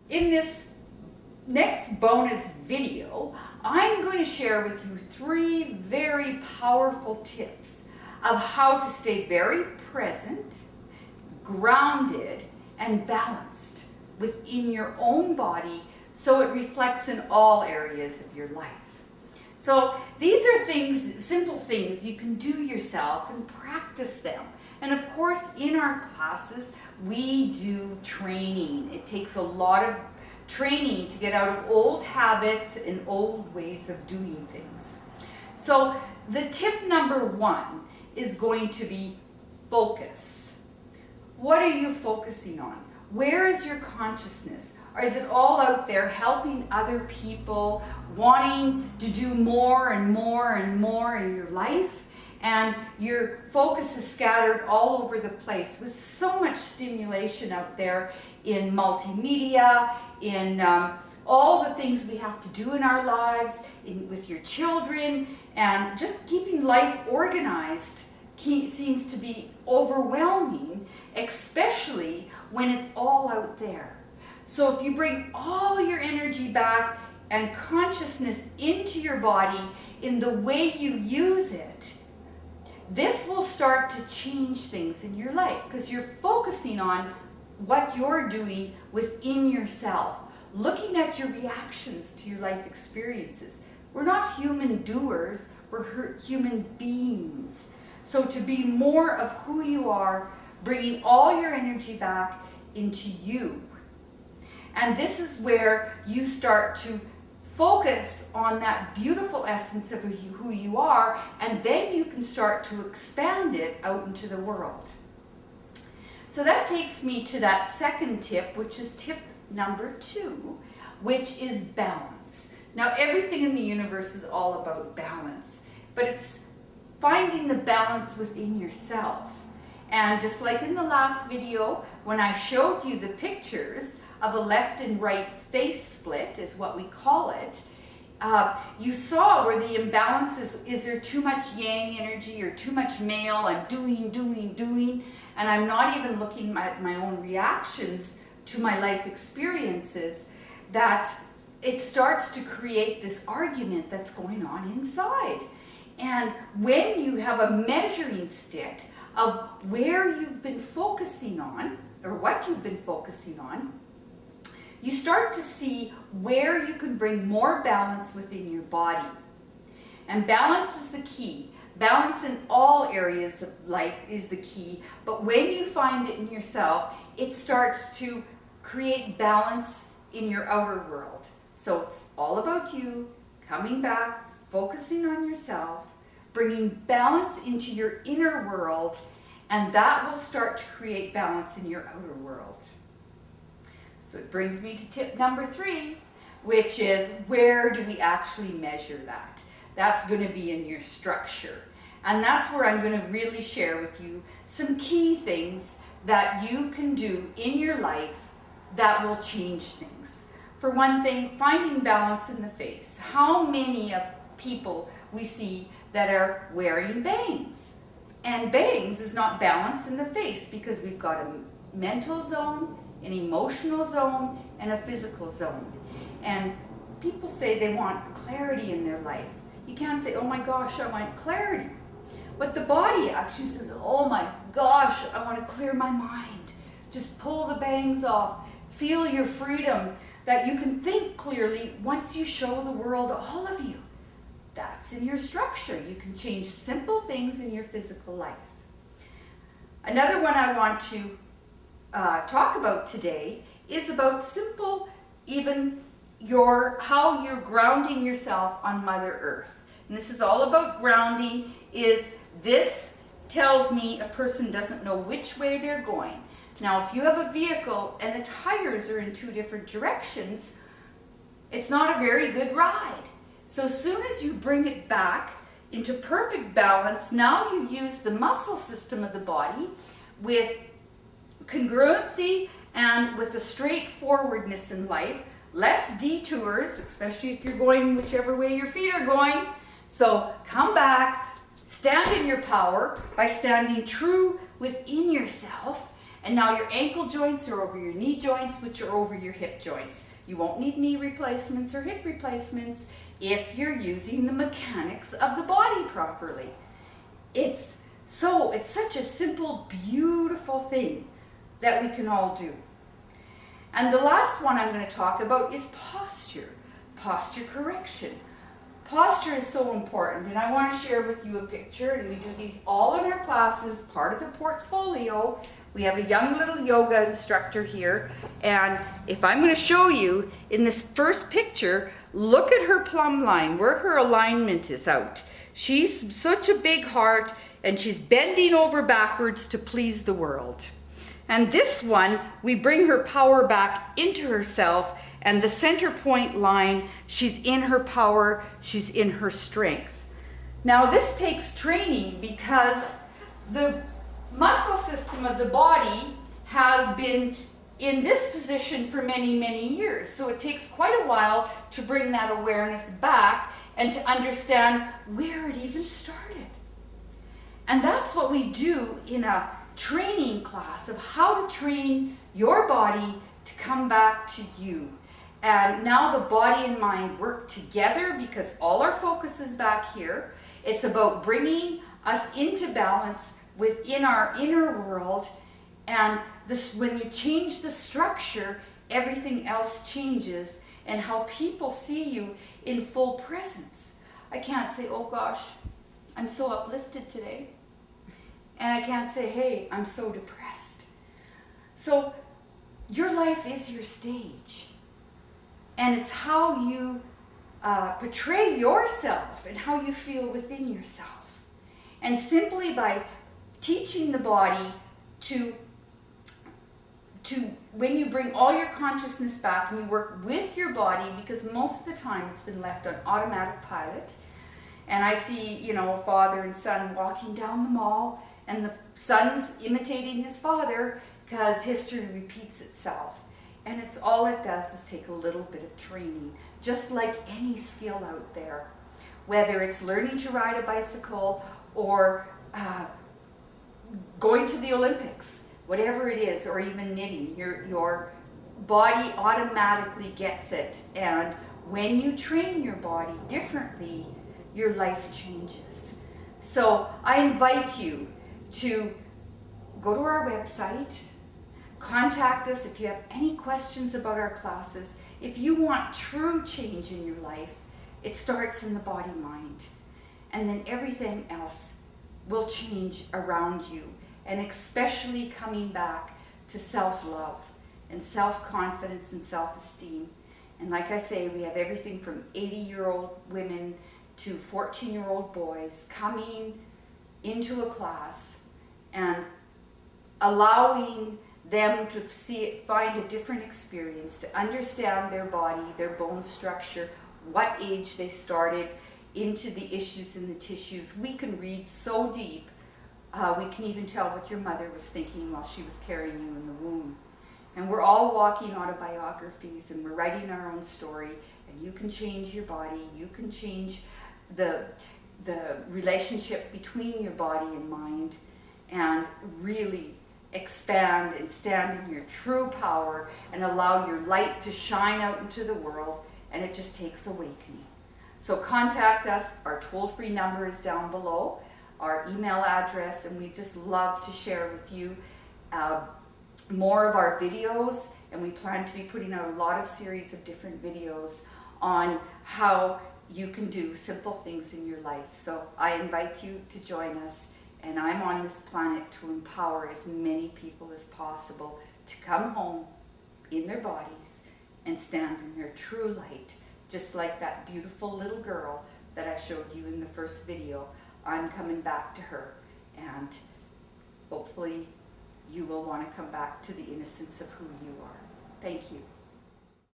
In this next bonus video, I'm going to share with you 3 very powerful tips of how to stay very present, grounded, and balanced within your own body so it reflects in all areas of your life. So these are things, simple things you can do yourself and practice them. And of course, in our classes, we do training. It takes a lot of training to get out of old habits and old ways of doing things. So the tip number 1 is going to be focus. What are you focusing on? Where is your consciousness? Or is it all out there helping other people, wanting to do more and more and more in your life? And your focus is scattered all over the place with so much stimulation out there in multimedia, in all the things we have to do in our lives, with your children, and just keeping life organized seems to be overwhelming, especially when it's all out there. So if you bring all your energy back and consciousness into your body in the way you use it, this will start to change things in your life because you're focusing on what you're doing within yourself, looking at your reactions to your life experiences. We're not human doers, we're human beings. So to be more of who you are, bringing all your energy back into you. And this is where you start to focus on that beautiful essence of who you are, and then you can start to expand it out into the world. So that takes me to that second tip, which is tip number 2, which is balance. Now, everything in the universe is all about balance, but it's finding the balance within yourself. And just like in the last video, when I showed you the pictures of a left and right face split, is what we call it, you saw where the imbalance is there too much yang energy or too much male? I'm doing, and I'm not even looking at my own reactions to my life experiences, that it starts to create this argument that's going on inside. And when you have a measuring stick of where you've been focusing on, or what you've been focusing on, you start to see where you can bring more balance within your body. And balance is the key. Balance in all areas of life is the key, but when you find it in yourself, it starts to create balance in your outer world. So it's all about you, coming back, focusing on yourself, bringing balance into your inner world, and that will start to create balance in your outer world. So it brings me to tip number 3, which is, where do we actually measure that? That's going to be in your structure. And that's where I'm going to really share with you some key things that you can do in your life that will change things. For one thing, finding balance in the face. How many of people we see that are wearing bangs? And bangs is not balance in the face, because we've got a mental zone, an emotional zone, and a physical zone. And people say they want clarity in their life. You can't say, oh my gosh, I want clarity. But the body actually says, oh my gosh, I want to clear my mind. Just pull the bangs off. Feel your freedom, that you can think clearly once you show the world all of you. That's in your structure. You can change simple things in your physical life. Another one I want to talk about today is about simple, even how you're grounding yourself on Mother Earth. And this is all about grounding. This tells me a person doesn't know which way they're going. Now, if you have a vehicle and the tires are in 2 different directions, it's not a very good ride. So as soon as you bring it back into perfect balance, now you use the muscle system of the body with congruency and with a straightforwardness in life, less detours, especially if you're going whichever way your feet are going. So come back, stand in your power by standing true within yourself, And now your ankle joints are over your knee joints, which are over your hip joints. You won't need knee replacements or hip replacements if you're using the mechanics of the body properly. It's such a simple, beautiful thing that we can all do. And the last one I'm going to talk about is posture correction. Posture is so important, and I want to share with you a picture, and we do these all in our classes, part of the portfolio. We have a young little yoga instructor here, and if I'm going to show you in this first picture, look at her plumb line, where her alignment is out. She's such a big heart, and she's bending over backwards to please the world. And this one, we bring her power back into herself, and the center point line, she's in her power, she's in her strength. Now this takes training because the muscle system of the body has been in this position for many, many years. So it takes quite a while to bring that awareness back and to understand where it even started. And that's what we do in a training class of how to train your body to come back to you. And now the body and mind work together because all our focus is back here. It's about bringing us into balance within our inner world. And this, when you change the structure, everything else changes, and how people see you in full presence. I can't say, oh gosh, I'm so uplifted today. And I can't say, hey, I'm so depressed. So your life is your stage. And it's how you portray yourself and how you feel within yourself. And simply by teaching the body to when you bring all your consciousness back and you work with your body, because most of the time it's been left on automatic pilot. And I see, you know, a father and son walking down the mall, and the son's imitating his father because history repeats itself. And it's all it does is take a little bit of training, just like any skill out there. Whether it's learning to ride a bicycle or going to the Olympics, whatever it is, or even knitting, your body automatically gets it. And when you train your body differently, your life changes. So I invite you to go to our website, contact us if you have any questions about our classes. If you want true change in your life, it starts in the body-mind. And then everything else will change around you. And especially coming back to self-love and self-confidence and self-esteem. And like I say, we have everything from 80-year-old women to 14-year-old boys coming into a class and allowing them to see it, find a different experience, to understand their body, their bone structure, what age they started into the issues in the tissues. We can read so deep. We can even tell what your mother was thinking while she was carrying you in the womb. And we're all walking autobiographies, and we're writing our own story, and you can change your body, you can change the relationship between your body and mind, and really expand and stand in your true power and allow your light to shine out into the world, and it just takes awakening. So contact us. Our toll-free number is down below, our email address, and we just love to share with you more of our videos, and we plan to be putting out a lot of series of different videos on how you can do simple things in your life. So I invite you to join us, and I'm on this planet to empower as many people as possible to come home in their bodies and stand in their true light, just like that beautiful little girl that I showed you in the first video. I'm coming back to her, and hopefully you will want to come back to the innocence of who you are. Thank you.